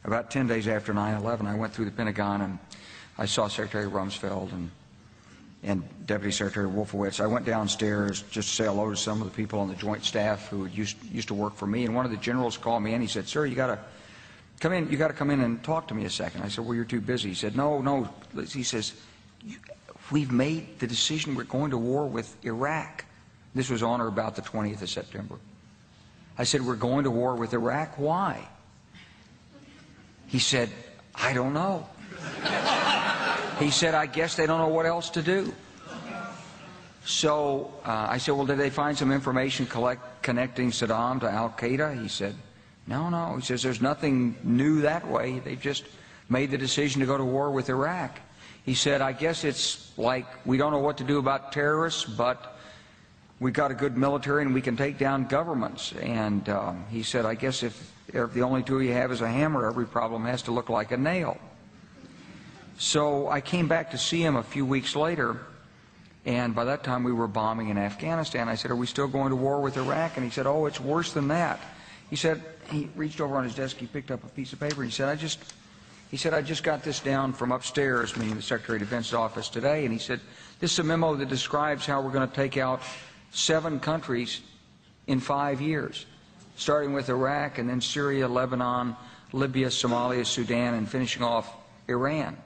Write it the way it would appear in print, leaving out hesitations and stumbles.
about 10 days after 9/11, I went through the Pentagon and I saw Secretary Rumsfeld and Deputy Secretary Wolfowitz. I went downstairs just to say hello to some of the people on the Joint Staff who used to work for me, and one of the generals called me and he said, "Sir, you got to come in. You got to come in and talk to me a second." I said, "Well, you're too busy." He said, "No." He says, "We've made the decision. We're going to war with Iraq." This was on or about the 20th of September. I said, "We're going to war with Iraq. Why?" He said, "I don't know." He said, "I guess they don't know what else to do." So I said, "Well, did they find some information connecting Saddam to Al-Qaeda?" He said, No. He says, "There's nothing new that way. They've just made the decision to go to war with Iraq." He said, "I guess it's like we don't know what to do about terrorists, but we've got a good military and we can take down governments." And he said, "I guess if the only tool you have is a hammer, every problem has to look like a nail." So I came back to see him a few weeks later, and by that time we were bombing in Afghanistan. I said, "Are we still going to war with Iraq?" And he said, "Oh, it's worse than that." He said, he reached over on his desk, he picked up a piece of paper, and he said, I just got this down from upstairs," meaning the Secretary of Defense's office today, and he said, "This is a memo that describes how we're going to take out 7 countries in 5 years, starting with Iraq and then Syria, Lebanon, Libya, Somalia, Sudan, and finishing off Iran."